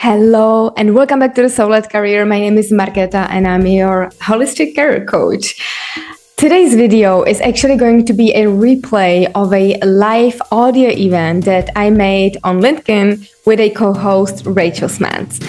Hello and welcome back to the Soul-Led Career. My name is Marketa and I'm your holistic career coach. Today's video is actually going to be a replay of a live audio event that I made on LinkedIn with a co-host, Rachel Smets.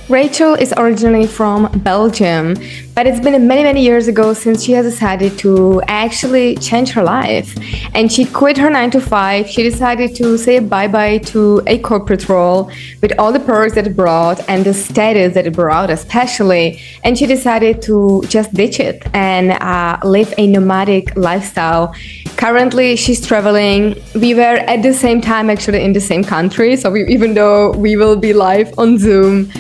Rachel is originally from Belgium, but it's been many years ago since she has decided to actually change her life. And she quit her 9-to-5. She decided to say bye-bye to a corporate role with all the perks that it brought and the status that it brought especially. And she decided to just ditch it and live a nomadic lifestyle. Currently, she's traveling. We were at the same time actually in the same country. So even though we will be live on Zoom,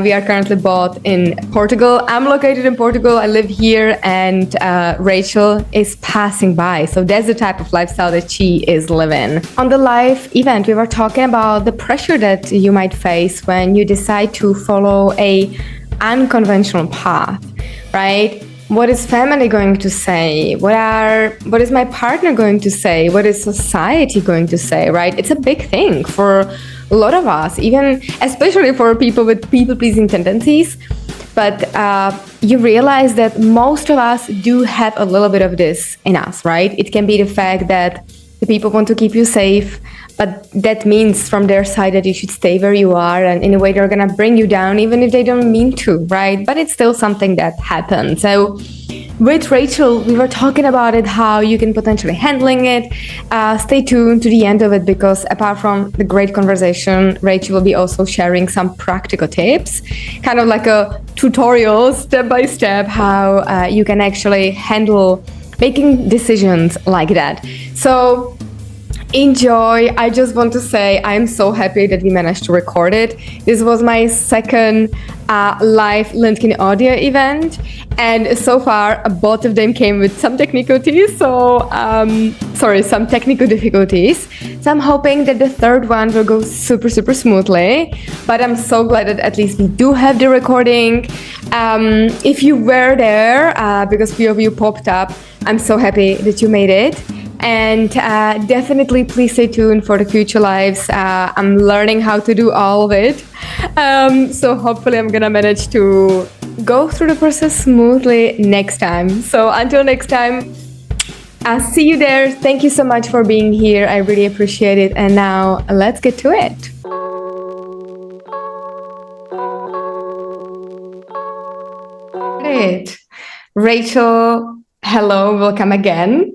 we are currently both in Portugal. I'm located in Portugal. I live here, and Rachel is passing by. So that's the type of lifestyle that she is living. On the live event, we were talking about the pressure that you might face when you decide to follow a unconventional path, right? What is family going to say? What is my partner going to say? What is society going to say, right? It's a big thing for a lot of us, even especially for people with people-pleasing tendencies. But you realize that most of us do have a little bit of this in us, right? It can be the fact that the people want to keep you safe, but that means from their side that you should stay where you are, and in a way they're gonna bring you down even if they don't mean to, right? But it's still something that happens. So with Rachel, we were talking about it, how you can potentially handling it. Stay tuned to the end of it, because apart from the great conversation, Rachel will be also sharing some practical tips, kind of like a tutorial step by step how you can actually handle making decisions like that. So enjoy. I just want to say I'm so happy that we managed to record it. This was my second live LinkedIn audio event, and so far both of them came with some technicalities. Some technical difficulties. So I'm hoping that the third one will go super smoothly. But I'm so glad that at least we do have the recording. If you were there, because few of you popped up, I'm so happy that you made it. And definitely please stay tuned for the future lives. I'm learning how to do all of it. So hopefully I'm gonna manage to go through the process smoothly next time. So until next time, I'll see you there. Thank you so much for being here. I really appreciate it. And now let's get to it. Great. Rachel, hello, welcome again.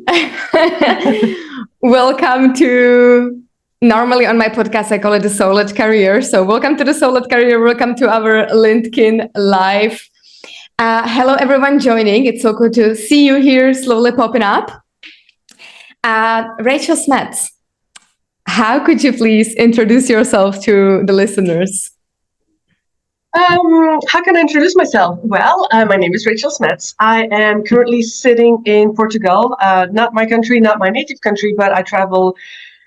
Welcome to, normally on my podcast, I call it the Soul-Led Career. So welcome to the Soul-Led Career. Welcome to our LinkedIn Live. Hello, everyone joining. It's so good to see you here slowly popping up. Rachel Smets, how could you please introduce yourself to the listeners? How can I introduce myself? Well, my name is Rachel Smets. I am currently sitting in Portugal, not my country, not my native country, but I travel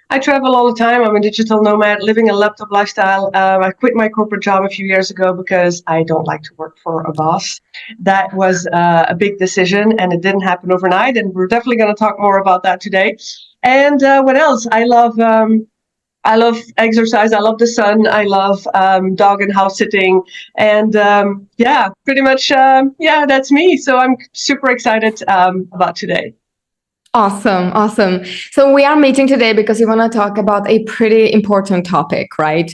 all the time. I'm a digital nomad living a laptop lifestyle. I quit my corporate job a few years ago because I don't like to work for a boss. That was a big decision, and it didn't happen overnight. And we're definitely going to talk more about that today. And what else? I love exercise. I love the sun. I love dog and house sitting. And pretty much, that's me. So I'm super excited about today. Awesome. So we are meeting today because we want to talk about a pretty important topic, right?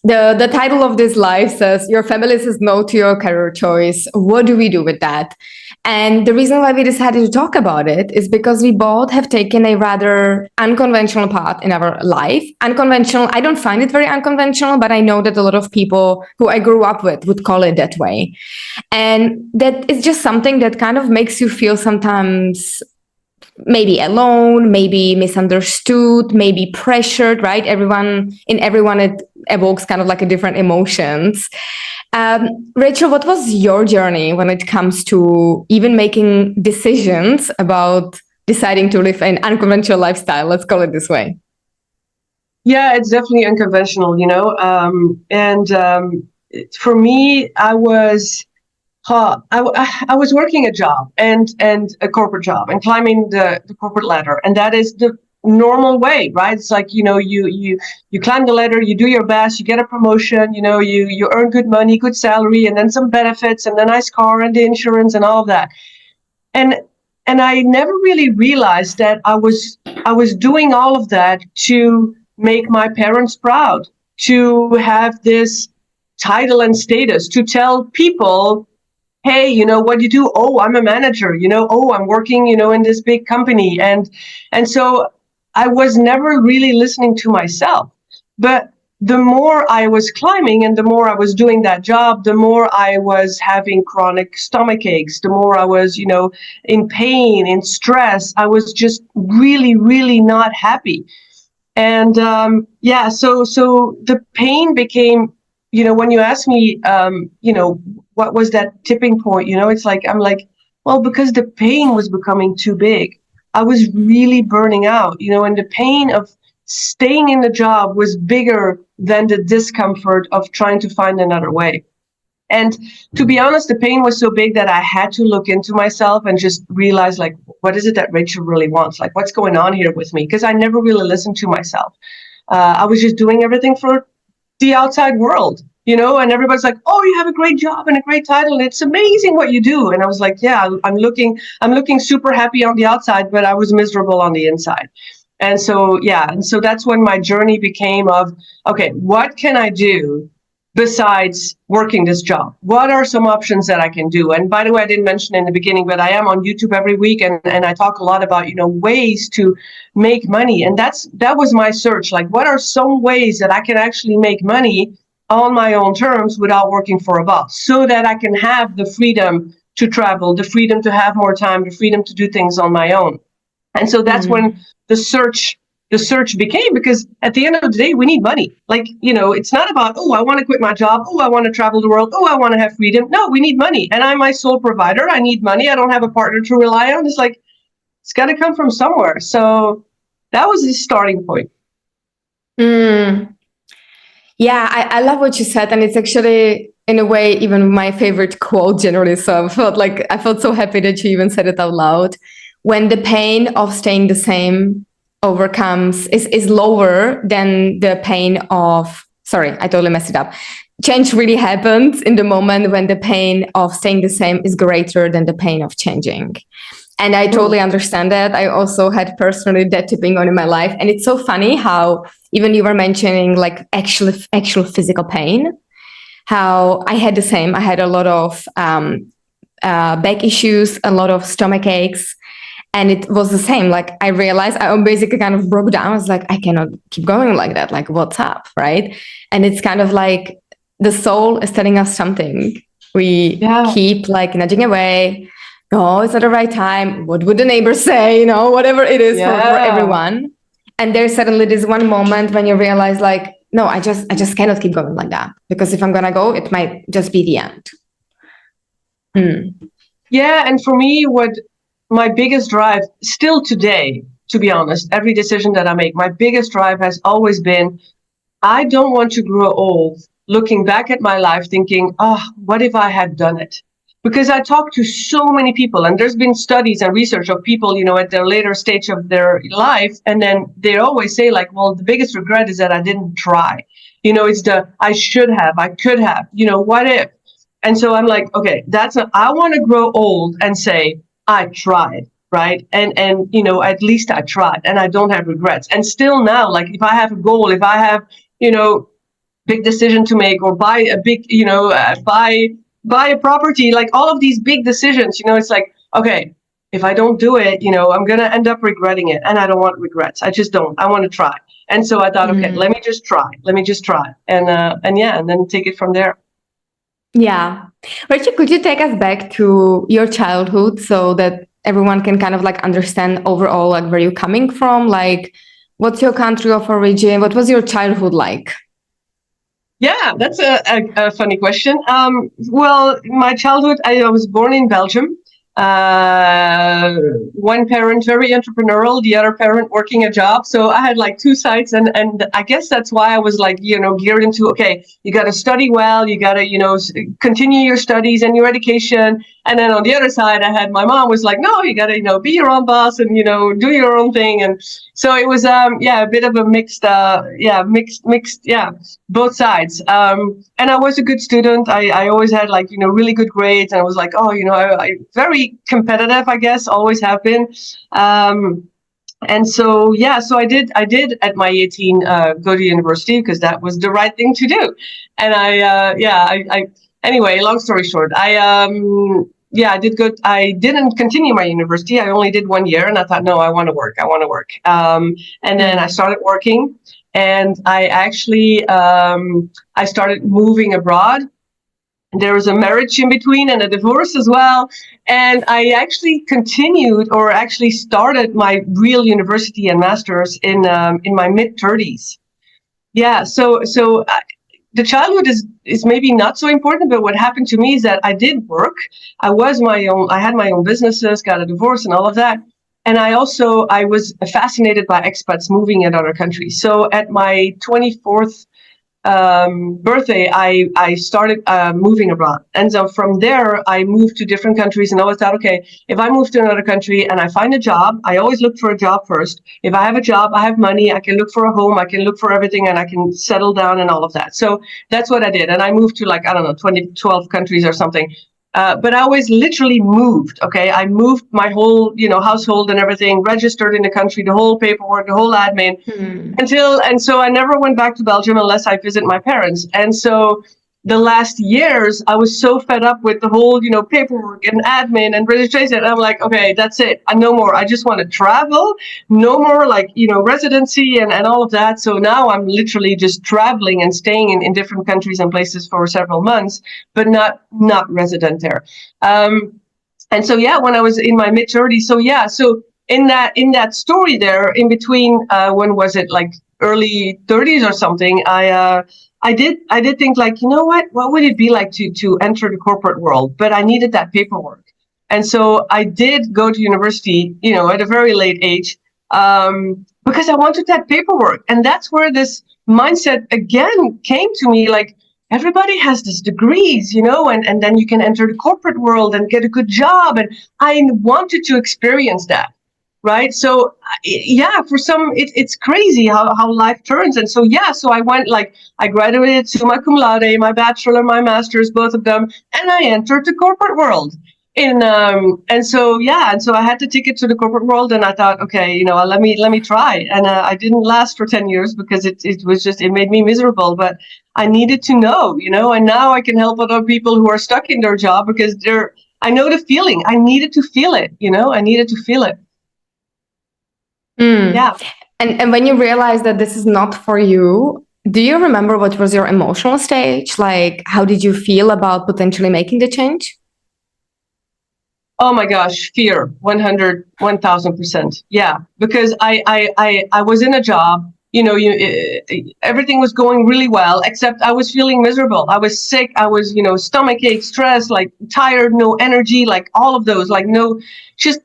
The title of this live says, your family says no to your career choice. What do we do with that? And the reason why we decided to talk about it is because we both have taken a rather unconventional path in our life. Unconventional, I don't find it very unconventional, but I know that a lot of people who I grew up with would call it that way. And that is just something that kind of makes you feel sometimes maybe alone, maybe misunderstood, maybe pressured, right? Everyone it evokes kind of like a different emotions. Rachel, what was your journey when it comes to even making decisions about deciding to live an unconventional lifestyle? Let's call it this way. Yeah, it's definitely unconventional, for me, I was working a job and a corporate job and climbing the corporate ladder. And that is normal way, right? It's like, you climb the ladder, you do your best, you get a promotion, you earn good money, good salary, and then some benefits, and the nice car, and the insurance, and all of that. And I never really realized that I was doing all of that to make my parents proud, to have this title and status, to tell people, hey, what do you do? Oh, I'm a manager, oh, I'm working, in this big company. And so I was never really listening to myself. But the more I was climbing and the more I was doing that job, the more I was having chronic stomach aches, the more I was, in pain, in stress. I was just really, really not happy. And so the pain became, when you ask me, what was that tipping point? It's like, I'm like, well, because the pain was becoming too big. I was really burning out, and the pain of staying in the job was bigger than the discomfort of trying to find another way. And to be honest, the pain was so big that I had to look into myself and just realize, like, what is it that Rachel really wants? Like, what's going on here with me? Because I never really listened to myself. I was just doing everything for the outside world, and everybody's like, oh, you have a great job and a great title, and it's amazing what you do. And I was like, yeah, I'm looking super happy on the outside, but I was miserable on the inside. And so, that's when my journey became of, okay, what can I do besides working this job? What are some options that I can do? And by the way, I didn't mention in the beginning, but I am on YouTube every week, and I talk a lot about, ways to make money. And that was my search. Like, what are some ways that I can actually make money on my own terms without working for a boss, so that I can have the freedom to travel, the freedom to have more time, the freedom to do things on my own. And so that's when the search became, because at the end of the day, we need money. Like, it's not about, oh, I want to quit my job. Oh, I want to travel the world. Oh, I want to have freedom. No, we need money. And I'm my sole provider. I need money. I don't have a partner to rely on. It's like, it's got to come from somewhere. So that was the starting point. Yeah, I love what you said. And it's actually, in a way, even my favorite quote generally. So I felt so happy that you even said it out loud. When the pain of staying the same is lower than the pain of, sorry, I totally messed it up. Change really happens in the moment when the pain of staying the same is greater than the pain of changing. And I totally understand that. I also had personally that tipping on in my life. And it's so funny how even you were mentioning like actual physical pain, how I had the same. I had a lot of back issues, a lot of stomach aches. And it was the same. Like, I realized I basically kind of broke down. I was like, I cannot keep going like that. Like, what's up, right? And it's kind of like the soul is telling us something. We keep like nudging away. Oh, it's not the right time. What would the neighbors say? Whatever it is for everyone. And there's suddenly this one moment when you realize, like, no, I just cannot keep going like that. Because if I'm gonna go, it might just be the end. Yeah, and for me, what my biggest drive still today, to be honest, every decision that I make, my biggest drive has always been, I don't want to grow old looking back at my life thinking, oh, what if I had done it? Because I talk to so many people, and there's been studies and research of people, at their later stage of their life. And then they always say, like, well, the biggest regret is that I didn't try. It's the, I should have, I could have, what if? And so I'm like, okay, I want to grow old and say, I tried, right? And at least I tried, and I don't have regrets. And still now, like, if I have a goal, if I have, big decision to make, or buy a big, buy a property, like all of these big decisions, it's like, okay, if I don't do it, I'm going to end up regretting it. And I don't want regrets. I just don't. I want to try. And so I thought, okay, let me just try. And then take it from there. Yeah. Rachel, could you take us back to your childhood so that everyone can kind of like understand overall, like, where you're coming from? Like, what's your country of origin? What was your childhood like? Yeah, that's a funny question. Well, my childhood, I was born in Belgium. one parent very entrepreneurial, the other parent working a job. So I had like two sides, and I guess that's why I was like, geared into, okay, you got to study well, you got to, continue your studies and your education. And then on the other side, I had my mom was like, no, you got to, be your own boss and, do your own thing. And so it was, a bit of a mixed, both sides. And I was a good student. I always had like, really good grades. And I was like, oh, I very competitive, I guess, always have been. And so, so I did at my 18 go to university because that was the right thing to do. And anyway, long story short, I did good. I didn't continue my university. I only did 1 year and I thought, no, I want to work. And then I started working and I actually, I started moving abroad. There was a marriage in between and a divorce as well. And I actually continued or actually started my real university and master's in my mid-30s. Yeah, so the childhood is maybe not so important, but what happened to me is that I did work. I had my own businesses, got a divorce and all of that. And I was fascinated by expats moving in other countries. So at my 24th birthday, I started moving abroad. And so from there, I moved to different countries and I always thought, okay, if I move to another country and I find a job, I always look for a job first. If I have a job, I have money, I can look for a home, I can look for everything and I can settle down and all of that. So that's what I did. And I moved to 12 countries or something. But I always literally moved. Okay, I moved my whole, household and everything, registered in the country, the whole paperwork, the whole admin, and so I never went back to Belgium unless I visit my parents. And so the last years, I was so fed up with the whole, paperwork and admin and registration. And I'm like, okay, that's it. No more. I just want to travel. No more residency and all of that. So now I'm literally just traveling and staying in different countries and places for several months, but not resident there. And so, when I was in my mid-30s, so in that story there, in between, when was it, like early 30s or something, I did think like, what would it be like to enter the corporate world? But I needed that paperwork. And so I did go to university, at a very late age, because I wanted that paperwork. And that's where this mindset again came to me, like, everybody has these degrees, and then you can enter the corporate world and get a good job. And I wanted to experience that. Right. So, for some, it's crazy how life turns. And so, so I went, I graduated summa cum laude, my bachelor, my master's, both of them. And I entered the corporate world. And so I had the ticket to the corporate world and I thought, okay, let me try. And I didn't last for 10 years because it made me miserable. But I needed to know, and now I can help other people who are stuck in their job because I know the feeling. I needed to feel it, I needed to feel it. Yeah. And when you realized that this is not for you, do you remember what was your emotional stage? Like, how did you feel about potentially making the change? Oh my gosh, fear, 1000%. Yeah, because I was in a job, everything was going really well, except I was feeling miserable. I was sick. I was, stomach ache, stress, like tired, no energy, like all of those, like no, just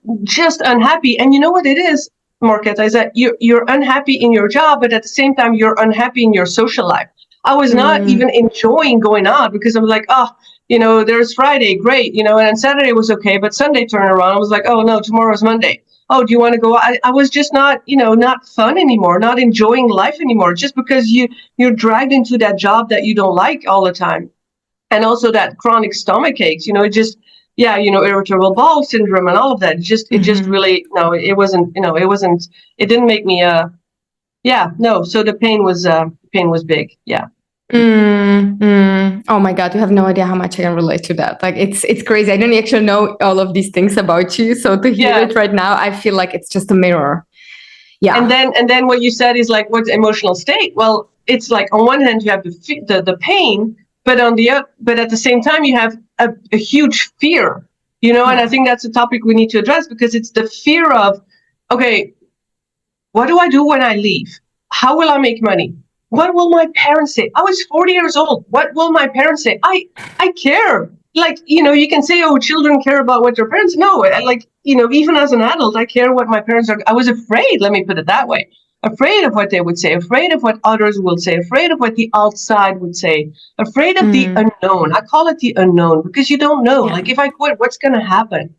unhappy. And you know what it is, Marketa, is that you're unhappy in your job, but at the same time, you're unhappy in your social life. I was not even enjoying going out because I'm like, oh, there's Friday, great, and then Saturday was okay, but Sunday turned around. I was like, oh no, tomorrow's Monday. Oh, do you want to go? I was just not, not fun anymore, not enjoying life anymore, just because you're dragged into that job that you don't like all the time. And also that chronic stomach aches, it just, irritable bowel syndrome and all of that. It just really, no, it wasn't, it didn't make me, so the pain was big. Yeah. Oh my God, you have no idea how much I can relate to that. Like it's crazy. I don't actually know all of these things about you. So to hear it right now, I feel like it's just a mirror. Yeah. And then what you said is like, what's emotional state? Well, it's like on one hand you have the pain, but at the same time you have a huge fear, and I think that's a topic we need to address because it's the fear of, okay, what do I do when I leave? How will I make money? What will my parents say? I was 40 years old. What will my parents say? I care. like, you can say, oh, children care about what their parents know. Like, even as an adult, I care what my parents are. I was afraid, let me put it that way. Afraid of what they would say, afraid of what others will say, afraid of what the outside would say, afraid of the unknown. I call it the unknown because you don't know. Yeah. Like, if I quit, what's going to happen?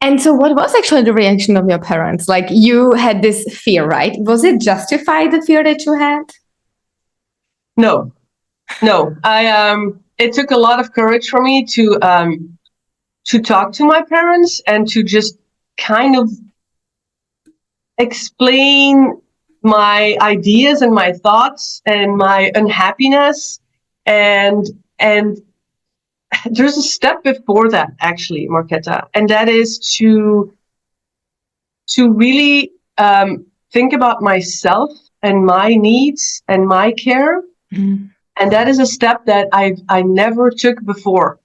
And so what was actually the reaction of your parents? Like, you had this fear, right? Was it justified, the fear that you had? No, no. It took a lot of courage for me to talk to my parents and to just kind of explain my ideas and my thoughts and my unhappiness. And there's a step before that, actually, Marketa, and that is to really think about myself and my needs and my care. And that is a step that I never took before.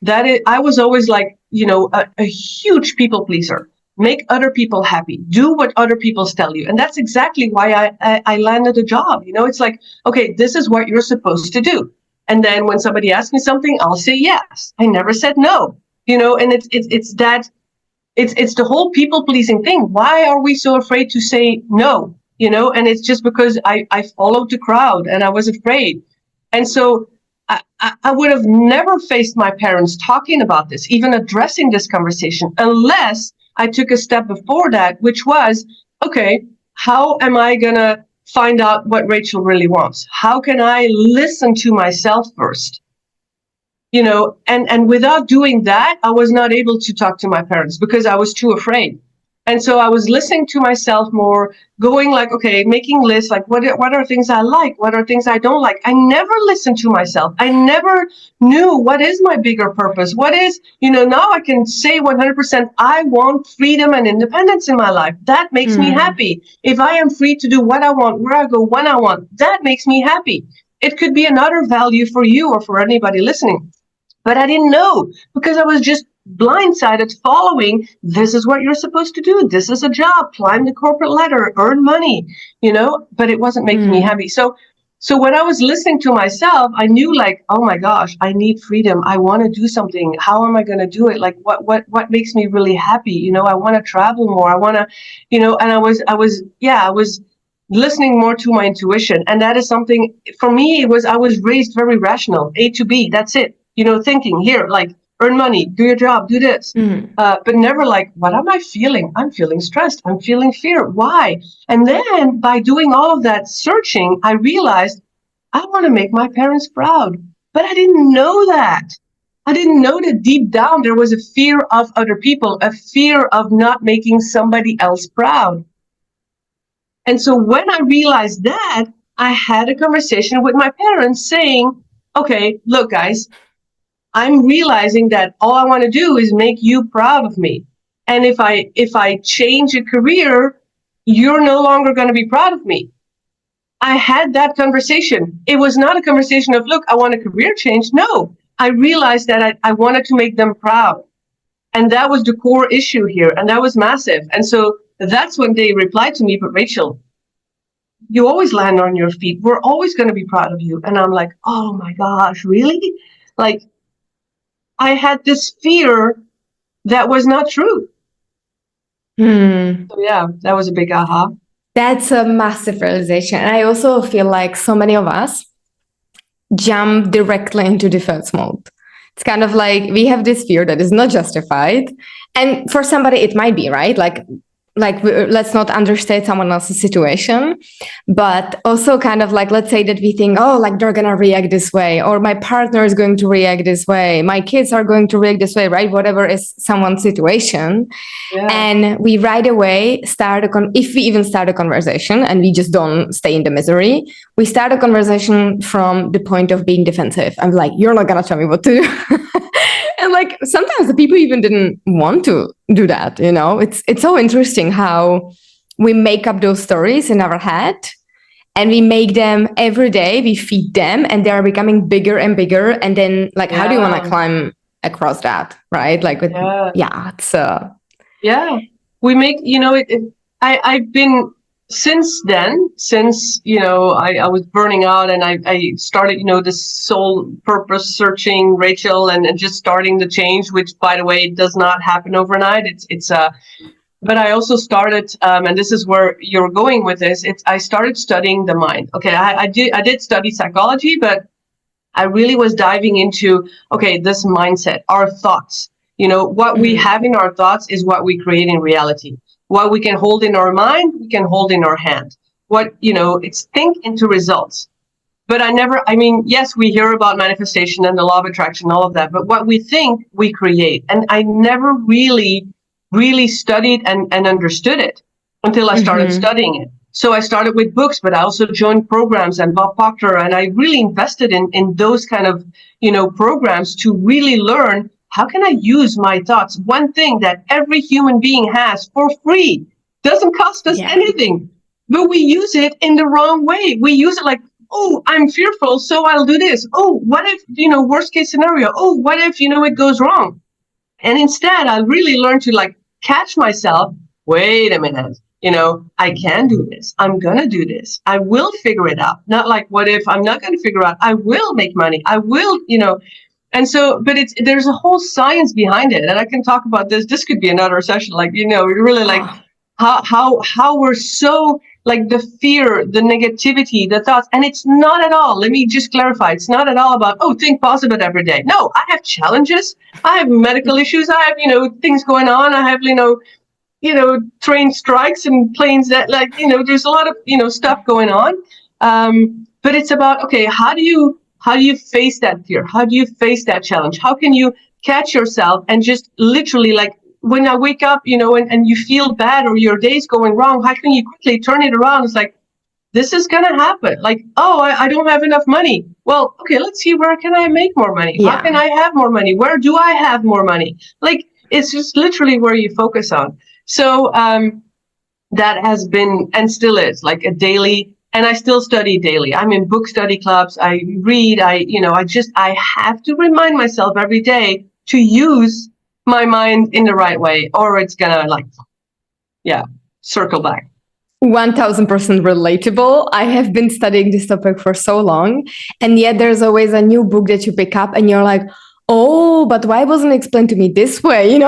I was always like, a huge people pleaser. Make other people happy. Do what other people tell you. And that's exactly why I landed a job. It's like, okay, this is what you're supposed to do. And then when somebody asks me something, I'll say yes. I never said no. And it's the whole people pleasing thing. Why are we so afraid to say no? And it's just because I followed the crowd and I was afraid. And so I would have never faced my parents talking about this, even addressing this conversation, unless I took a step before that, which was, okay, how am I going to find out what Rachel really wants? How can I listen to myself first? And without doing that, I was not able to talk to my parents because I was too afraid. And so I was listening to myself more, going like, okay, making lists, like what are things I like? What are things I don't like? I never listened to myself. I never knew what is my bigger purpose. What is, now I can say 100%, I want freedom and independence in my life. That makes me happy. If I am free to do what I want, where I go, when I want, that makes me happy. It could be another value for you or for anybody listening. But I didn't know because I was just blindsided following, this is what you're supposed to do. This is a job, climb the corporate ladder, earn money, but it wasn't making me happy. So when I was listening to myself, I knew like, oh my gosh, I need freedom. I want to do something. How am I going to do it? Like what makes me really happy? I want to travel more. I want to, and I was listening more to my intuition. And that is something for me, I was raised very rational, A to B. That's it. Thinking here, like, earn money, do your job, do this. But never like, what am I feeling? I'm feeling stressed. I'm feeling fear. Why? And then by doing all of that searching, I realized I want to make my parents proud. But I didn't know that. I didn't know that deep down there was a fear of other people, a fear of not making somebody else proud. And so when I realized that, I had a conversation with my parents saying, okay, look, guys, I'm realizing that all I want to do is make you proud of me. And if I change a career, you're no longer going to be proud of me. I had that conversation. It was not a conversation of, look, I want a career change. No, I realized that I wanted to make them proud. And that was the core issue here. And that was massive. And so that's when they replied to me, but Rachel, you always land on your feet. We're always going to be proud of you. And I'm like, oh my gosh, really? Like, I had this fear that was not true. So yeah, that was a big aha. That's a massive realization. And I also feel like so many of us jump directly into defense mode. It's kind of like we have this fear that is not justified. And for somebody, it might be, right? Like let's not understate someone else's situation, but also kind of like, let's say that we think, oh, like they're going to react this way, or my partner is going to react this way, my kids are going to react this way, right? Whatever is someone's situation. Yeah. And we right away if we even start a conversation and we just don't stay in the misery, we start a conversation from the point of being defensive. I'm like, you're not going to tell me what to do. And like sometimes the people even didn't want to do that, It's so interesting how we make up those stories in our head and we make them every day, we feed them and they are becoming bigger and bigger. And then like, how do you want to climb across that, right? Like with, it's... we make, I've been since then, since, I was burning out, and I started, this soul purpose searching, Rachel, and just starting the change, which, by the way, does not happen overnight. But I also started, and this is where you're going with this. I started studying the mind. Okay, I did study psychology, but I really was diving into, okay, this mindset, our thoughts. What we have in our thoughts is what we create in reality. What we can hold in our mind, we can hold in our hand. It's think into results. But yes, we hear about manifestation and the law of attraction, all of that. But what we think, we create. And I never really, really studied and understood it until I started studying it. So I started with books, but I also joined programs and Bob Proctor, and I really invested in those kind of, programs to really learn, how can I use my thoughts? One thing that every human being has for free, doesn't cost us anything, but we use it in the wrong way. We use it like, oh, I'm fearful, so I'll do this. Oh, what if, worst case scenario? Oh, what if, it goes wrong? And instead, I really learned to catch myself. Wait a minute. I can do this. I'm going to do this. I will figure it out. Not like, what if I'm not going to figure out? I will make money. I will, And so, but there's a whole science behind it. And I can talk about this. This could be another session. Really how we're so the fear, the negativity, the thoughts. And it's not at all. Let me just clarify. It's not at all about, think positive every day. No, I have challenges. I have medical issues. I have, things going on. I have, train strikes and planes that there's a lot of, stuff going on. But it's about, okay, how do you face that fear? How do you face that challenge? How can you catch yourself and just literally when I wake up, and you feel bad or your day's going wrong, how can you quickly turn it around? It's like, this is going to happen. I don't have enough money. Well, okay, let's see, where can I make more money? Yeah. How can I have more money? Where do I have more money? It's just literally where you focus on. So that has been and still is a daily, and I still study daily. I'm in book study clubs. I read. I have to remind myself every day to use my mind in the right way, or it's gonna circle back. 1000% relatable. I have been studying this topic for so long, and yet there's always a new book that you pick up and you're like, oh, but why wasn't it explained to me this way,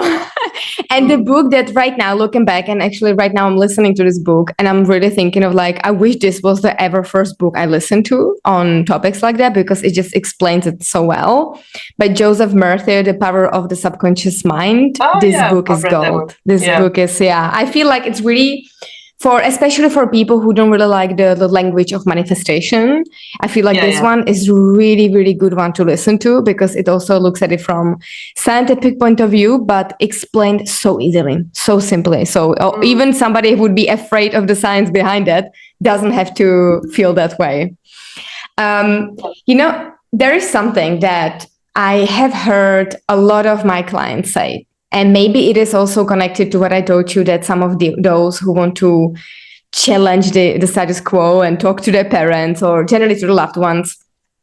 And the book that right now, looking back, and actually right now I'm listening to this book and I'm really thinking of I wish this was the ever first book I listened to on topics like that, because it just explains it so well. By Joseph Murphy, The Power of the Subconscious Mind. This book is gold. This book is, I feel like it's really, especially for people who don't really like the language of manifestation, I feel like this one is really, really good one to listen to, because it also looks at it from scientific point of view, but explained so easily, so simply. So even somebody who would be afraid of the science behind it doesn't have to feel that way. There is something that I have heard a lot of my clients say. And maybe it is also connected to what I told you, that some of those who want to challenge the status quo and talk to their parents or generally to the loved ones,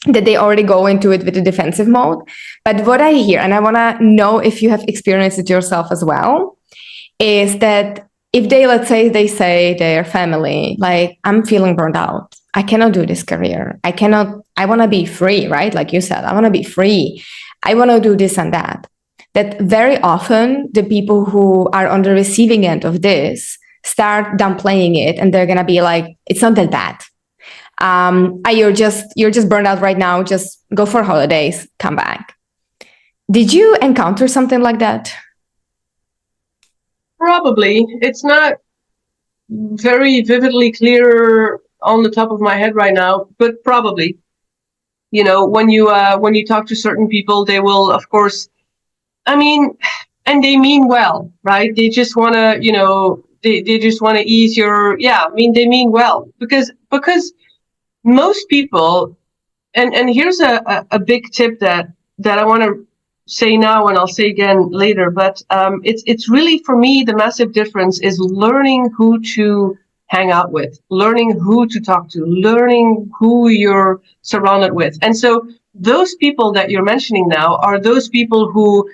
that they already go into it with a defensive mode. But what I hear, and I want to know if you have experienced it yourself as well, is that if let's say they say their family, I'm feeling burned out. I cannot do this career. I want to be free, right? Like you said, I want to be free. I want to do this and that. That very often the people who are on the receiving end of this start downplaying it, and they're gonna be like, "It's not that bad. You're just burned out right now. Just go for holidays, come back." Did you encounter something like that? Probably. It's not very vividly clear on the top of my head right now, but probably. When you talk to certain people, they will, of course. And they mean well, right? They just want to, they just want to ease your, they mean well, because most people, and here's a big tip that I want to say now, and I'll say again later, but it's really, for me, the massive difference is learning who to hang out with, learning who to talk to, learning who you're surrounded with. And so those people that you're mentioning now are those people who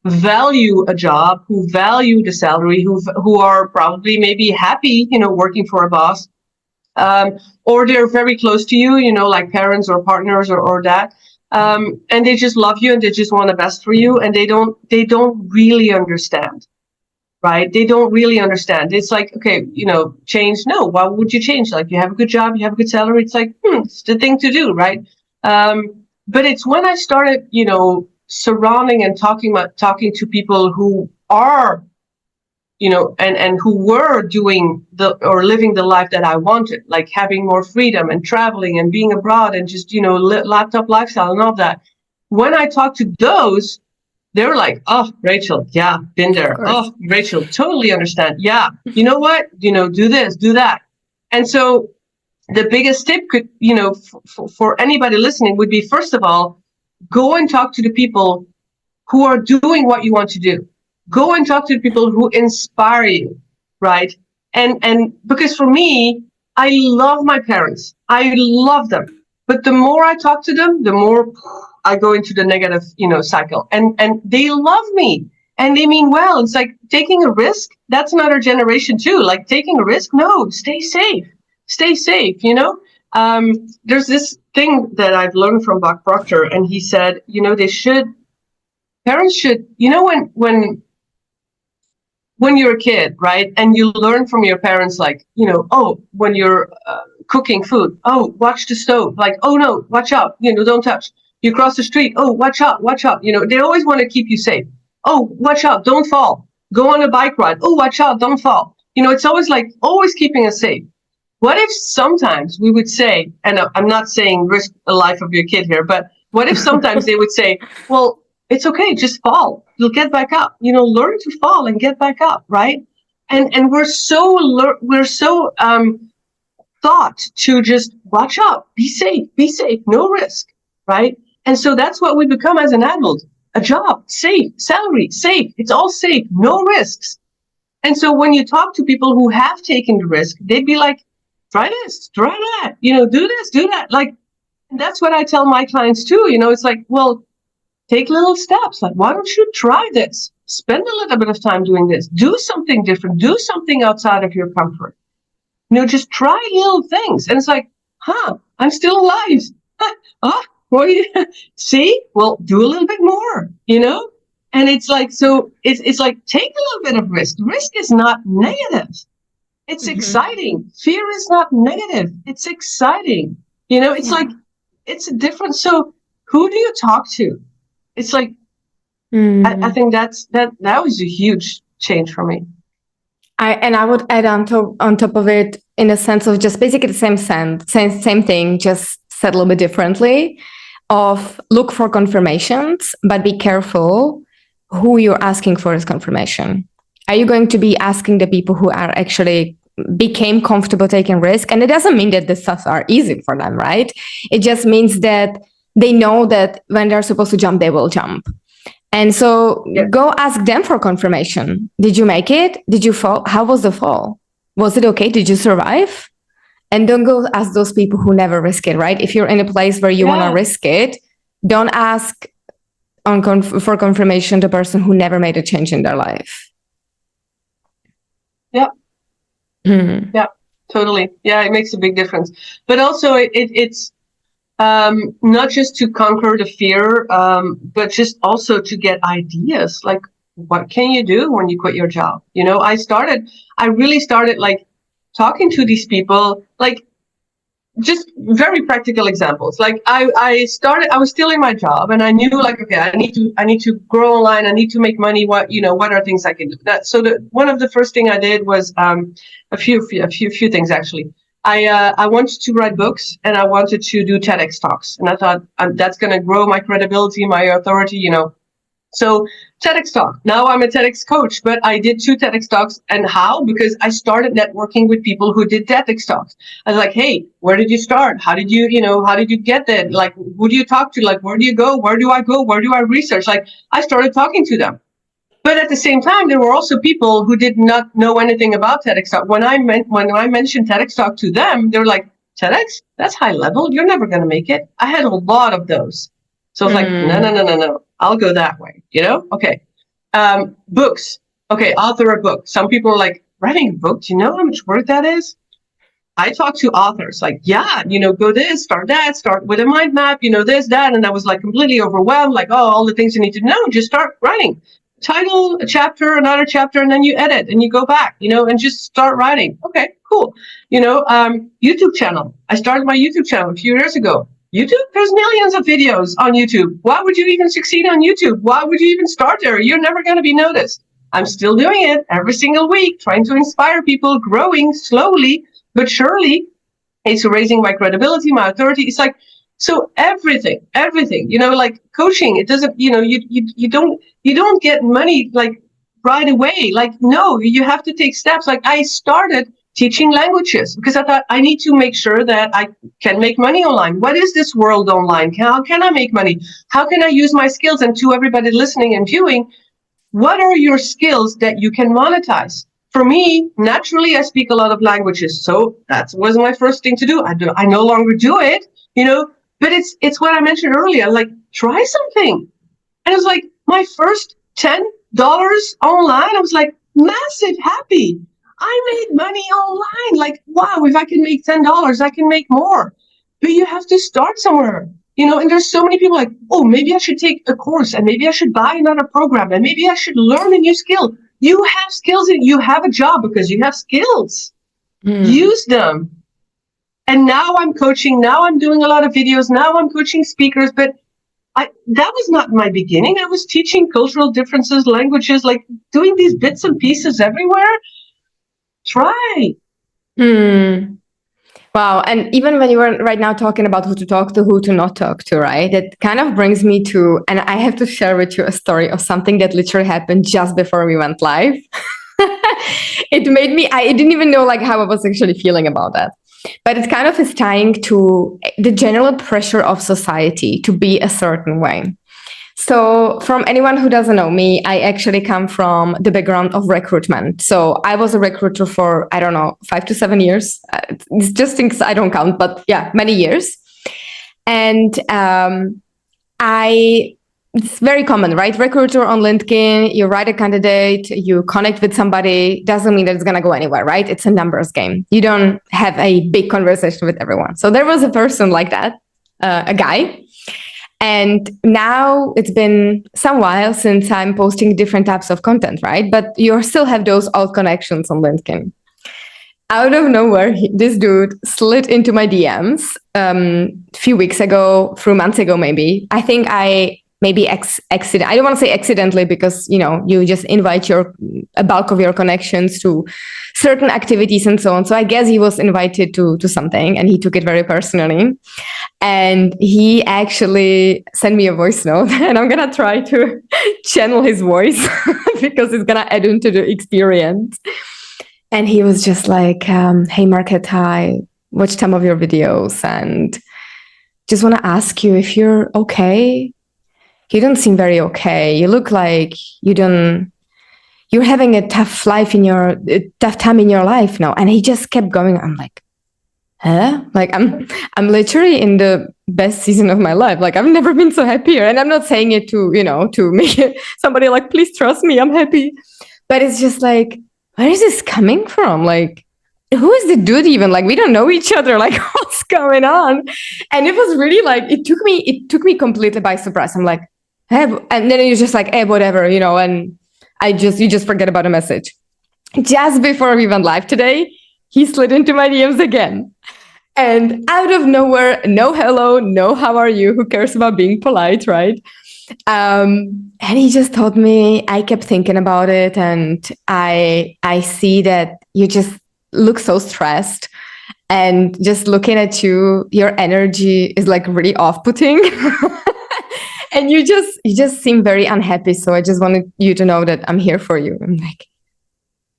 value a job, who value the salary, who are probably maybe happy, working for a boss, or they're very close to you, like parents or partners or that, and they just love you and they just want the best for you, and they don't really understand. Right? They don't really understand. It's like, okay, change. No, why would you change? Like, you have a good job, you have a good salary. It's like, it's the thing to do, right? But it's when I started, surrounding and talking to people who are, and who were doing living the life that I wanted, like having more freedom and traveling and being abroad and just, laptop lifestyle and all that. When I talked to those, they were like, oh, Rachel, yeah, been there. Oh, Rachel, totally understand. Yeah, you know what? Do this, do that. And so the biggest tip could, for anybody listening would be, first of all, go and talk to the people who are doing what you want to do. Go and talk to the people who inspire you, right? And because for me, I love my parents. I love them. But the more I talk to them, the more I go into the negative, cycle. And they love me and they mean well. It's like taking a risk. That's another generation too. Like taking a risk. No, stay safe. Stay safe. There's this thing that I've learned from Buck Proctor, and he said, parents should, when you're a kid, right, and you learn from your parents, like, when you're cooking food, oh, watch the stove, like, oh no, watch out, don't touch. You cross the street, oh, watch out, watch out. They always want to keep you safe. Oh, watch out, don't fall. Go on a bike ride. Oh, watch out, don't fall. It's always like, always keeping us safe. What if sometimes we would say, and I'm not saying risk the life of your kid here, but what if sometimes they would say, well, it's okay, just fall. You'll get back up. Learn to fall and get back up, right? And we're so taught to just watch out, be safe, no risk, right? And so that's what we become as an adult. A job, safe, salary, safe. It's all safe, no risks. And so when you talk to people who have taken the risk, they'd be like, try this, try that, do this, do that. Like, and that's what I tell my clients too. It's like, well, take little steps. Like, why don't you try this? Spend a little bit of time doing this. Do something different. Do something outside of your comfort. Just try little things. And it's like, I'm still alive. Well, see? Well, do a little bit more, And it's like, so it's like, take a little bit of risk. Risk is not negative. It's exciting. Fear is not negative. It's exciting. It's like, it's a different. So who do you talk to? It's like, I think that was a huge change for me. I would add on top of it, in a sense of just basically the same thing, just said a little bit differently, of look for confirmations, but be careful who you're asking for this confirmation. Are you going to be asking the people who are actually became comfortable taking risk? And it doesn't mean that the stuff are easy for them, right? It just means that they know that when they're supposed to jump, they will jump. And so go ask them for confirmation. Did you make it? Did you fall? How was the fall? Was it okay? Did you survive? And don't go ask those people who never risk it, right? If you're in a place where you want to risk it, don't ask for confirmation the person who never made a change in their life. Yeah. Yeah, totally. Yeah, it makes a big difference. But also it's not just to conquer the fear, but just also to get ideas. Like, what can you do when you quit your job? I really started like talking to these people, like just very practical examples. Like I was still in my job and I knew like, okay, I need to grow online. I need to make money. What are things I can do? One of the first thing I did was, a few things actually. I wanted to write books and I wanted to do TEDx talks. And I thought that's going to grow my credibility, my authority, So TEDx talk. Now I'm a TEDx coach, but I did 2 TEDx talks. And how? Because I started networking with people who did TEDx talks. I was like, hey, where did you start? How did you get there? Like, who do you talk to? Like, where do you go? Where do I go? Where do I research? Like, I started talking to them. But at the same time, there were also people who did not know anything about TEDx talk. When I mentioned TEDx talk to them, they were like, TEDx? That's high level. You're never going to make it. I had a lot of those. So I was like, no. I'll go that way, Okay. Books. Okay, author a book. Some people are like, writing a book, do you know how much work that is? I talk to authors like, yeah, go this, start that, start with a mind map, this, that. And I was like completely overwhelmed, like, oh, all the things you need to know, just start writing. Title, a chapter, another chapter, and then you edit and you go back, and just start writing. Okay, cool. YouTube channel. I started my YouTube channel a few years ago. YouTube, there's millions of videos on YouTube. Why would you even succeed on YouTube? Why would you even start there? You're never going to be noticed. I'm still doing it every single week, trying to inspire people, growing slowly, but surely. It's raising my credibility, my authority. It's like, so everything, like coaching, it doesn't, you don't get money like right away. Like, no, you have to take steps. Like I started teaching languages because I thought I need to make sure that I can make money online. What is this world online? How can I make money? How can I use my skills? And to everybody listening and viewing, what are your skills that you can monetize? For me, naturally, I speak a lot of languages. So that was my first thing to do. I no longer do it, but it's what I mentioned earlier, like try something. And it was like my first $10 online. I was like massive happy. I made money online. Like, wow, if I can make $10, I can make more. But you have to start somewhere. And there's so many people like, oh, maybe I should take a course and maybe I should buy another program and maybe I should learn a new skill. You have skills and you have a job because you have skills. Use them. And now I'm coaching. Now I'm doing a lot of videos. Now I'm coaching speakers. But that was not my beginning. I was teaching cultural differences, languages, like doing these bits and pieces everywhere. Try. Wow. And even when you were right now talking about who to talk to, who to not talk to, right? It kind of brings me to, and I have to share with you a story of something that literally happened just before we went live. It made me, I didn't even know like how I was actually feeling about that. But it kind of is tying to the general pressure of society to be a certain way. So from anyone who doesn't know me, I actually come from the background of recruitment. So I was a recruiter for, 5 to 7 years. It's just things I don't count, but yeah, many years. And it's very common, right? Recruiter on LinkedIn, you write a candidate, you connect with somebody, doesn't mean that it's going to go anywhere, right? It's a numbers game. You don't have a big conversation with everyone. So there was a person like that, a guy. And now it's been some while since I'm posting different types of content, right? But you still have those old connections on LinkedIn. Out of nowhere, this dude slid into my DMs a few weeks ago, 3 months ago, maybe. I think I maybe accident. I don't want to say accidentally because, you just invite a bulk of your connections to certain activities and so on. So I guess he was invited to something and he took it very personally. And he actually sent me a voice note and I'm going to try to channel his voice because it's going to add into the experience. And he was just like, hey, Marketa, I watched some of your videos and just want to ask you if you're okay. You don't seem very okay. You look like you're having a tough time in your life now. And he just kept going. I'm like, huh? Like I'm literally in the best season of my life. Like I've never been so happier. And I'm not saying it to make somebody like, please trust me, I'm happy. But it's just like, where is this coming from? Like, who is the dude even? Like, we don't know each other. Like, what's going on? And it was really like, it took me completely by surprise. I'm like, hey, and then you're just like, hey, whatever, and you just forget about a message. Just before we went live today, he slid into my DMs again. And out of nowhere, no hello, no how are you? Who cares about being polite, right? And he just told me, I kept thinking about it and I see that you just look so stressed and just looking at you, your energy is like really off-putting. And you just seem very unhappy. So I just wanted you to know that I'm here for you. I'm like,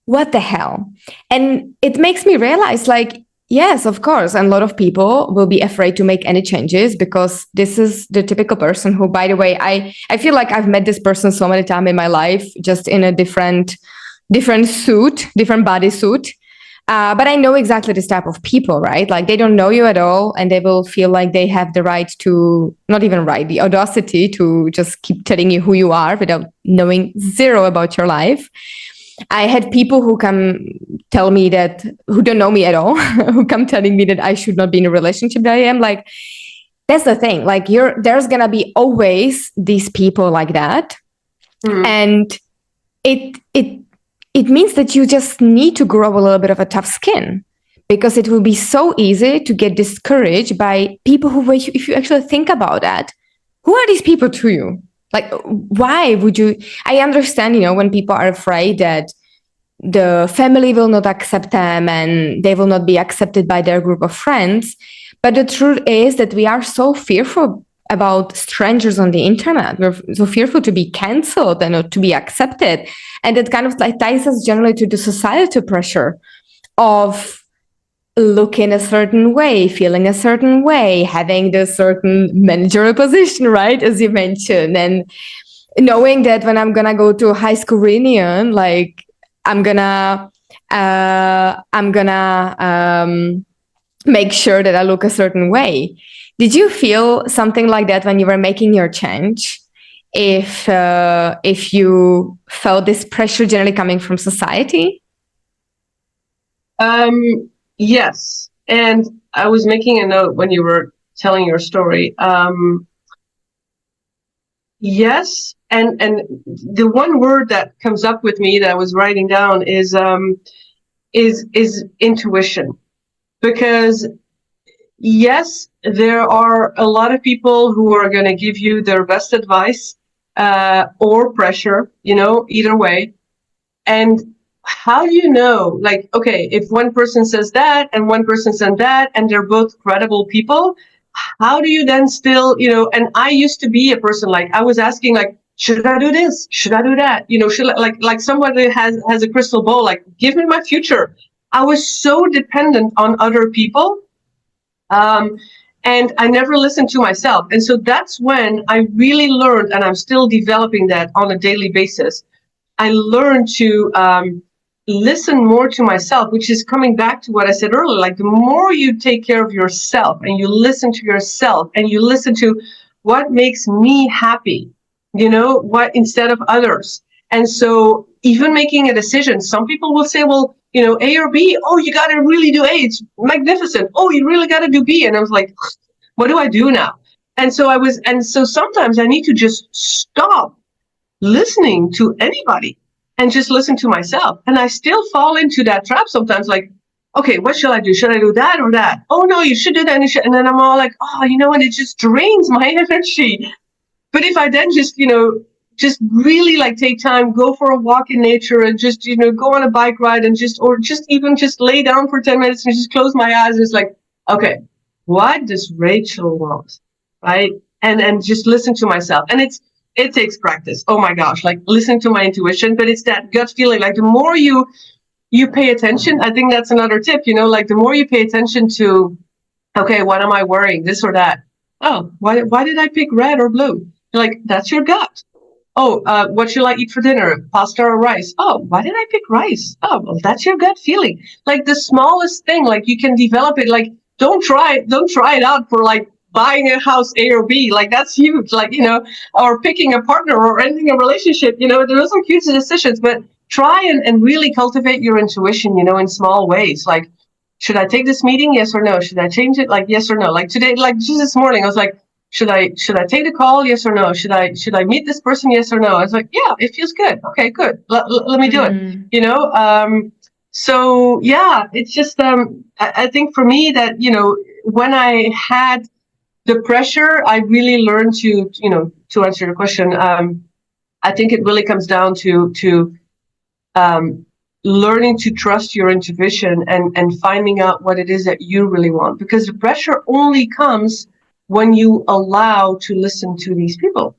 what the hell? And it makes me realize like, yes, of course. And a lot of people will be afraid to make any changes because this is the typical person who, by the way, I feel like I've met this person so many times in my life, just in a different suit, different bodysuit. But I know exactly this type of people, right? Like they don't know you at all, and they will feel like they have the right to, not even right, the audacity to just keep telling you who you are without knowing zero about your life. I had people who come tell me that, who don't know me at all, who come telling me that I should not be in a relationship that I am. Like, that's the thing. Like, there's gonna be always these people like that. And it means that you just need to grow a little bit of a tough skin, because it will be so easy to get discouraged by people who, if you actually think about that, who are these people to you? Like, why would you? I understand, when people are afraid that the family will not accept them and they will not be accepted by their group of friends. But the truth is that we are so fearful about strangers on the internet. We're so fearful to be canceled and not to be accepted. And it kind of like ties us generally to the societal pressure of looking a certain way, feeling a certain way, having the certain managerial position, right? As you mentioned. And knowing that when I'm gonna go to a high school reunion, like I'm gonna make sure that I look a certain way. Did you feel something like that when you were making your change? If you felt this pressure generally coming from society? Yes. And I was making a note when you were telling your story. Yes. And the one word that comes up with me that I was writing down is intuition. Because yes, there are a lot of people who are going to give you their best advice, or pressure, either way. And how do you know, like, okay, if one person says that and one person says that, and they're both credible people, how do you then still, and I used to be a person, like, I was asking, like, should I do this? Should I do that? Should I, like somebody has a crystal ball, like, give me my future. I was so dependent on other people. And I never listened to myself. And so that's when I really learned, and I'm still developing that on a daily basis. I learned to listen more to myself, which is coming back to what I said earlier. Like, the more you take care of yourself and you listen to yourself and you listen to what makes me happy, what, instead of others. And so even making a decision, some people will say, well, A or B. Oh, you got to really do A. It's magnificent. Oh, you really got to do B. And I was like, what do I do now? And so sometimes I need to just stop listening to anybody and just listen to myself. And I still fall into that trap sometimes, like, okay, what should I do? Should I do that or that? Oh, no, you should do that. And then I'm all like, oh, and it just drains my energy. But if I then just really, like, take time, go for a walk in nature, and just, go on a bike ride, and just even lay down for 10 minutes and just close my eyes. And it's like, okay, what does Rachel want? Right. And just listen to myself. And it takes practice. Oh my gosh, like listening to my intuition, but it's that gut feeling. Like, the more you pay attention, I think that's another tip, like, the more you pay attention to, okay, what am I wearing? This or that. Oh, why did I pick red or blue? Like, that's your gut. Oh, what should I eat for dinner? Pasta or rice? Oh, why did I pick rice? Oh, well, that's your gut feeling. Like, the smallest thing, like, you can develop it. Like, don't try it out for, like, buying a house A or B. Like, that's huge. Like, or picking a partner or ending a relationship. Those are huge decisions, but try and really cultivate your intuition, in small ways. Like, should I take this meeting? Yes or no? Should I change it? Like, yes or no? Like today, like just this morning, I was like, should I take the call? Yes or no? Should I meet this person? Yes or no? I was like, yeah, it feels good. Okay, good. Let me do it. So yeah, it's just, I think for me that, when I had the pressure, I really learned to answer your question. I think it really comes down to learning to trust your intuition and finding out what it is that you really want, because the pressure only comes when you allow to listen to these people.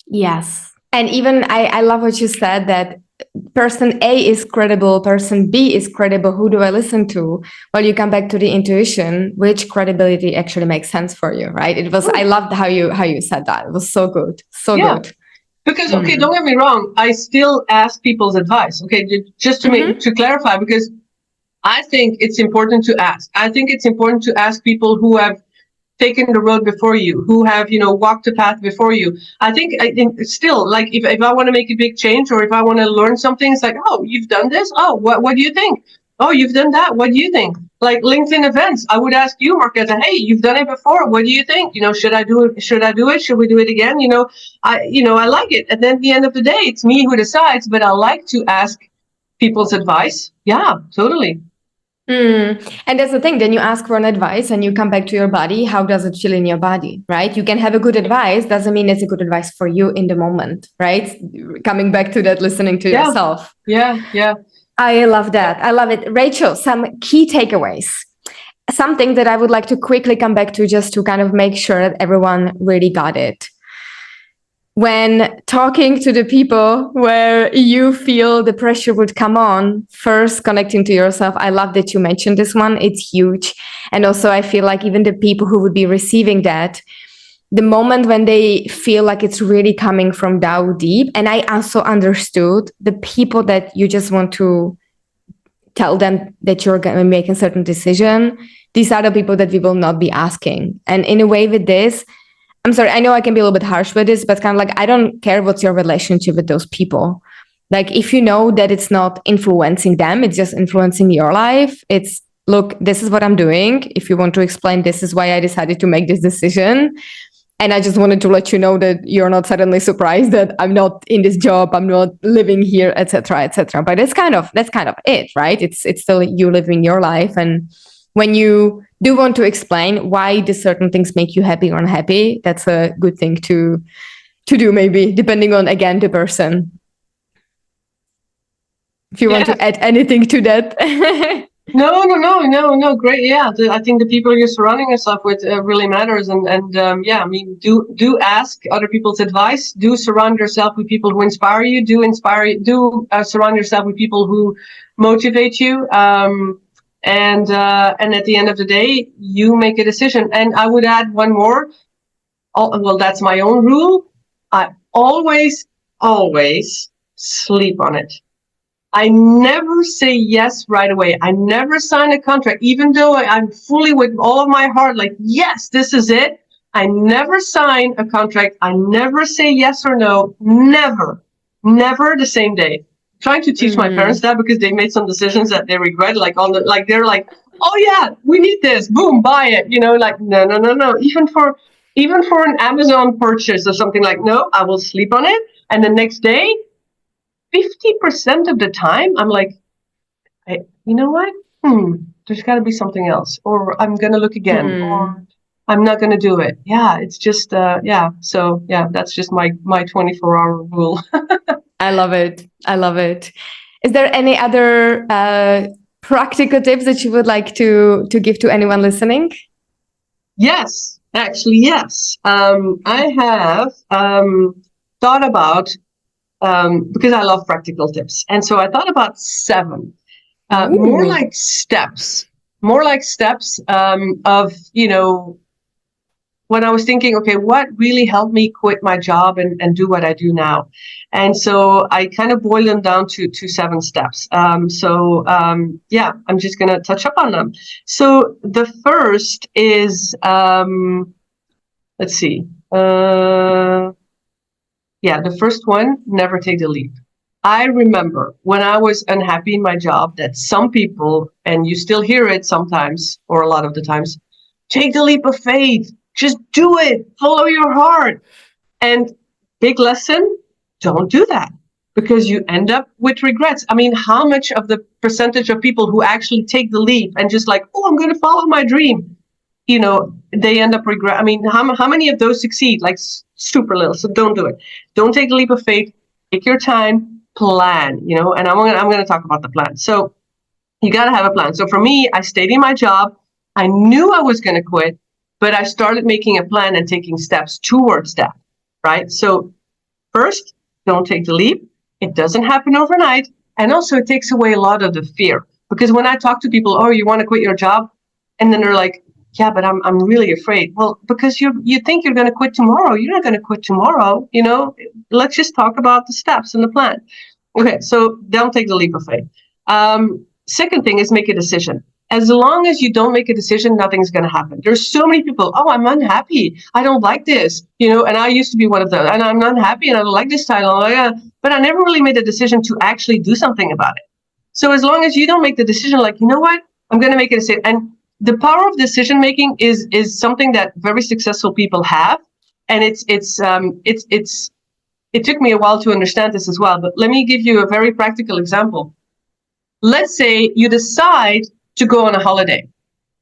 Yes. And even I love what you said, that person A is credible, person B is credible. Who do I listen to? Well, you come back to the intuition, which credibility actually makes sense for you, right? I loved how you said that. It was so good. So good. Because, okay, don't get me wrong, I still ask people's advice. Okay, just to clarify, because I think it's important to ask. I think it's important to ask people who have taken the road before you, who have, walked the path before you. I think still, like, if I want to make a big change, or if I want to learn something, it's like, oh, you've done this? Oh, what do you think? Oh, you've done that? What do you think? Like LinkedIn events, I would ask you, Marketa, hey, you've done it before. What do you think? Should I do it? Should I do it? Should we do it again? I like it. And then at the end of the day, it's me who decides, but I like to ask people's advice. Yeah, totally. And that's the thing. Then you ask for an advice and you come back to your body. How does it feel in your body, right? You can have a good advice. Doesn't mean it's a good advice for you in the moment, right? Coming back to that, listening to yourself. Yeah. I love that. I love it. Rachel, some key takeaways. Something that I would like to quickly come back to just to kind of make sure that everyone really got it. When talking to the people where you feel the pressure would come on, first connecting to yourself. I love that you mentioned this one. It's huge. And also I feel like even the people who would be receiving that, the moment when they feel like it's really coming from down deep. And I also understood the people that you just want to tell them that you're going to make a certain decision. These are the people that we will not be asking. And in a way with this, I'm sorry, I know I can be a little bit harsh with this, but kind of like, I don't care what's your relationship with those people. Like, if you know that it's not influencing them, it's just influencing your life. It's, look, this is what I'm doing. If you want to explain, this is why I decided to make this decision. And I just wanted to let you know that you're not suddenly surprised that I'm not in this job, I'm not living here, etc., etc. But that's kind of it, right? It's still you living your life. And when you do want to explain why do certain things make you happy or unhappy, that's a good thing to do, maybe, depending on, again, the person. If you want to add anything to that. No. Great. Yeah, I think the people you're surrounding yourself with really matters. And I mean, do ask other people's advice. Do surround yourself with people who inspire you. Do surround yourself with people who motivate you. And at the end of the day, you make a decision. And I would add one more. Well, that's my own rule. I always sleep on it. I never say yes right away. I never sign a contract, even though I'm fully with all of my heart, like, yes, this is it. I never sign a contract. I never say yes or no. Never the same day. Trying to teach my parents that, because they made some decisions that they regret, they're like, oh yeah, we need this, boom, buy it, like, no. Even for an Amazon purchase or something, like, no, I will sleep on it. And the next day, 50% of the time, I'm like, hey, you know what? There's got to be something else, or I'm going to look again, or I'm not going to do it. Yeah, it's just, So yeah, that's just my 24-hour rule. I love it. Is there any other practical tips that you would like to give to anyone listening? Yes, actually, yes. I have thought about, because I love practical tips. And so I thought about 7, more like steps of, when I was thinking, okay, what really helped me quit my job and do what I do now? And so I kind of boiled them down to 7 steps. I'm just going to touch up on them. So the first is, let's see. The first one, never take the leap. I remember when I was unhappy in my job that some people, and you still hear it sometimes, or a lot of the times, take the leap of faith. Just do it. Follow your heart. And big lesson, don't do that, because you end up with regrets. I mean, how much of the percentage of people who actually take the leap and just like, oh, I'm going to follow my dream, they end up regret. I mean, how many of those succeed? Like, super little. So don't do it. Don't take the leap of faith. Take your time, plan, and I'm going to talk about the plan. So you got to have a plan. So for me, I stayed in my job. I knew I was going to quit, but I started making a plan and taking steps towards that, right? So first, don't take the leap. It doesn't happen overnight. And also, it takes away a lot of the fear. Because when I talk to people, oh, you want to quit your job? And then they're like, yeah, but I'm really afraid. Well, because you think you're going to quit tomorrow. You're not going to quit tomorrow. let's just talk about the steps and the plan. Okay, so don't take the leap of faith. Second thing is make a decision. As long as you don't make a decision, nothing's going to happen. There's so many people, oh, I'm unhappy. I don't like this, and I used to be one of those, and I'm unhappy and I don't like this title. But I never really made a decision to actually do something about it. So as long as you don't make the decision, like, you know what, I'm going to make a decision. And the power of decision making is something that very successful people have. And it took me a while to understand this as well. But let me give you a very practical example. Let's say you decide to go on a holiday.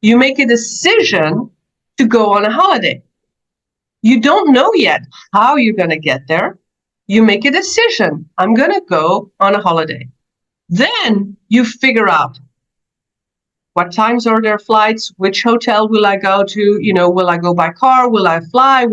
You make a decision to go on a holiday. You don't know yet how you're going to get there. You make a decision. I'm going to go on a holiday. Then you figure out what times are there flights, which hotel will I go to, will I go by car, will I fly,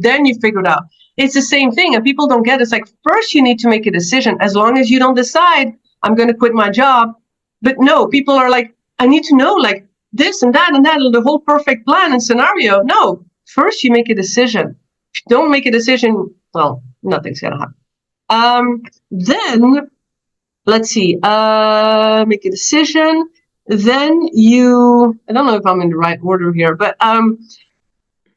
then you figure it out. It's the same thing, and people don't get it. It's like, first you need to make a decision. As long as you don't decide, I'm going to quit my job. But no, people are like, I need to know like this and that, the whole perfect plan and scenario. No, first you make a decision. If you don't make a decision, well, nothing's going to happen. Then, let's see, make a decision. Then I don't know if I'm in the right order here, but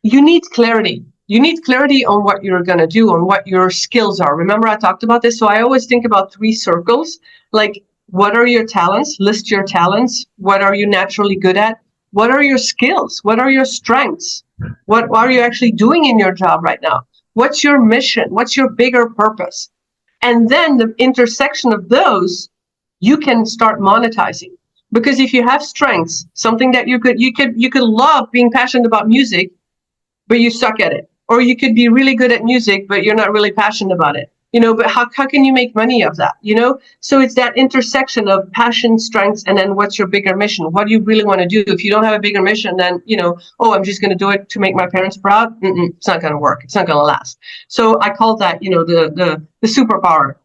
you need clarity. You need clarity on what you're going to do, on what your skills are. Remember, I talked about this. So I always think about 3 circles. Like, what are your talents? List your talents. What are you naturally good at? What are your skills? What are your strengths? What are you actually doing in your job right now? What's your mission? What's your bigger purpose? And then the intersection of those, you can start monetizing. Because if you have strengths, something that you could love being passionate about music, but you suck at it. Or you could be really good at music, but you're not really passionate about it. But how can you make money of that? So it's that intersection of passion, strengths, and then what's your bigger mission? What do you really want to do? If you don't have a bigger mission, then, I'm just going to do it to make my parents proud. It's not going to work. It's not going to last. So I call that, the superpower.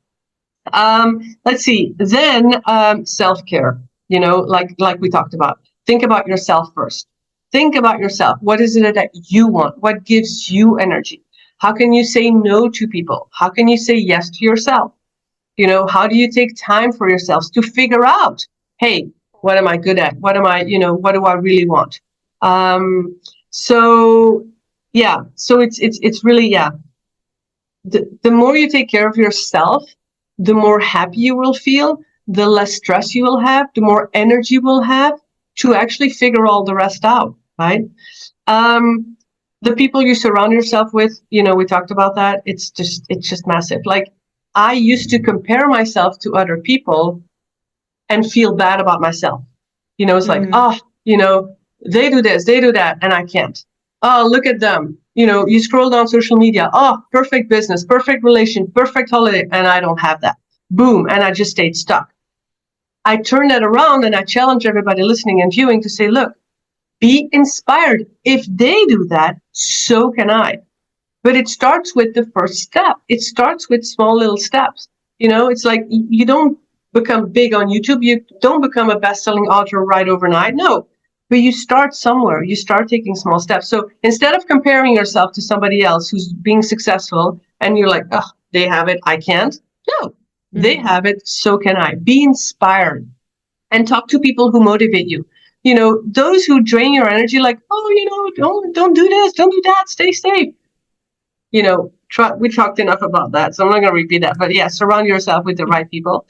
Let's see. Then self-care, like we talked about. Think about yourself first. Think about yourself. What is it that you want? What gives you energy? How can you say no to people? How can you say yes to yourself? How do you take time for yourselves to figure out, hey, what am I good at? What do I really want? So it's really, the more you take care of yourself, the more happy you will feel, the less stress you will have, the more energy you will have to actually figure all the rest out, right? The people you surround yourself with, we talked about that. It's just massive. Like, I used to compare myself to other people and feel bad about myself. It's like, they do this, they do that, and I can't. Oh, look at them. You scroll down social media. Oh, perfect business, perfect relation, perfect holiday, and I don't have that. Boom, and I just stayed stuck. I turn that around and I challenge everybody listening and viewing to say, look, be inspired. If they do that, so can I. But it starts with the first step. It starts with small little steps. It's like you don't become big on YouTube. You don't become a best-selling author right overnight. No, but you start somewhere. You start taking small steps. So instead of comparing yourself to somebody else who's being successful and you're like, oh, they have it, I can't. No, they have it, so can I. Be inspired and talk to people who motivate you. Those who drain your energy, like, oh, don't do this, don't do that, stay safe. We talked enough about that, so I'm not going to repeat that. But yeah, surround yourself with the right people.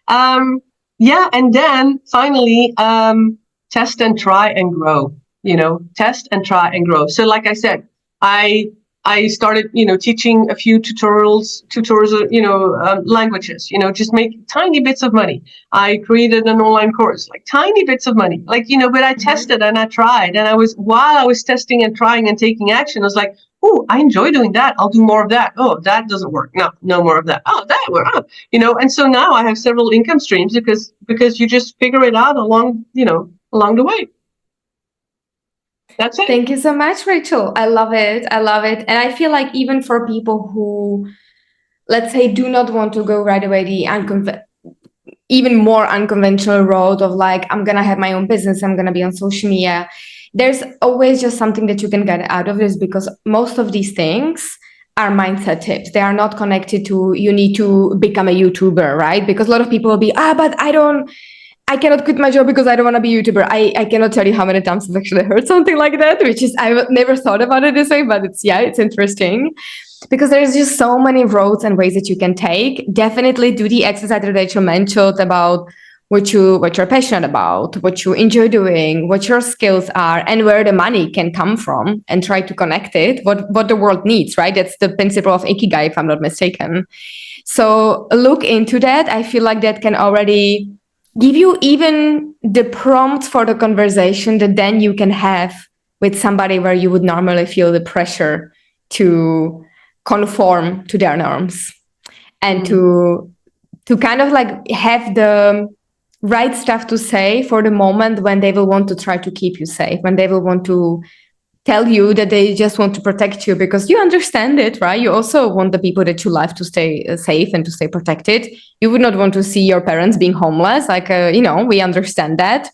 And then finally, test and try and grow. Test and try and grow. So like I said, I started, teaching a few tutorials, languages, just make tiny bits of money. I created an online course, like tiny bits of money, but I tested and I tried. And while I was testing and trying and taking action, I was like, oh, I enjoy doing that. I'll do more of that. Oh, that doesn't work. No more of that. Oh, that worked. Oh. And so now I have several income streams because you just figure it out along the way. That's it. Thank you so much, Rachel. I love it. And I feel like even for people who, let's say, do not want to go right away the even more unconventional road of like, I'm going to have my own business, I'm going to be on social media, there's always just something that you can get out of this, because most of these things are mindset tips. They are not connected to you need to become a YouTuber, right? Because a lot of people will be, but I cannot quit my job because I don't want to be a YouTuber. I cannot tell you how many times I've actually heard something like that, which is, I've never thought about it this way, but it's interesting because there's just so many roads and ways that you can take. Definitely do the exercise that Rachel mentioned about what you're passionate about, what you enjoy doing, what your skills are, and where the money can come from, and try to connect it, what the world needs, right? That's the principle of Ikigai, if I'm not mistaken. So look into that. I feel like that can already give you even the prompts for the conversation that then you can have with somebody where you would normally feel the pressure to conform to their norms and to kind of like have the right stuff to say for the moment when they will want to try to keep you safe, when they will want to tell you that they just want to protect you, because you understand it, right? You also want the people that you love to stay safe and to stay protected. You would not want to see your parents being homeless. Like, we understand that.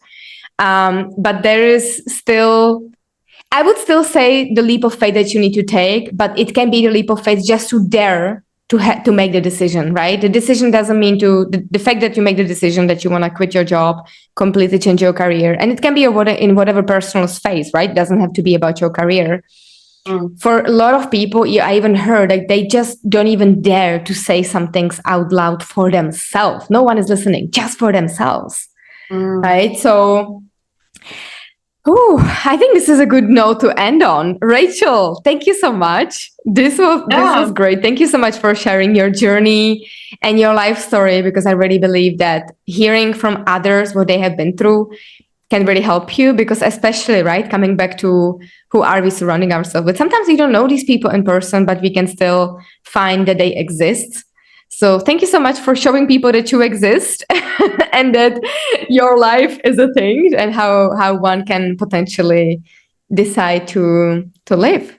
But there is still, I would still say, the leap of faith that you need to take, but it can be the leap of faith just to dare to make the decision, right? The decision doesn't mean the fact that you make the decision that you want to quit your job, completely change your career. And it can be in whatever personal space, right? It doesn't have to be about your career. For a lot of people, I even heard like they just don't even dare to say some things out loud for themselves. No one is listening, just for themselves, right? So I think this is a good note to end on. Rachel, thank you so much. This was great. Thank you so much for sharing your journey and your life story, because I really believe that hearing from others what they have been through can really help you, because especially, right, coming back to who are we surrounding ourselves with? Sometimes we don't know these people in person, but we can still find that they exist. So thank you so much for showing people that you exist and that your life is a thing, and how one can potentially decide to live.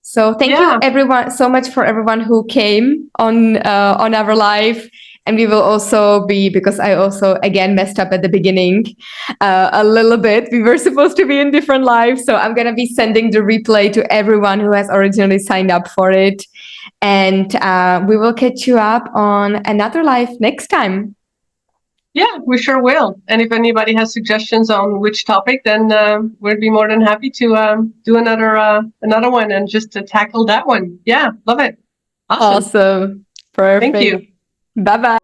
So thank you everyone so much for everyone who came on our live. And we will also be, because I also again messed up at the beginning a little bit. We were supposed to be in different lives, so I'm gonna be sending the replay to everyone who has originally signed up for it. And we will catch you up on another live next time. Yeah, we sure will. And if anybody has suggestions on which topic, then we'd be more than happy to do another one and just to tackle that one. Yeah, love it. Awesome. Perfect. Thank you. Bye-bye.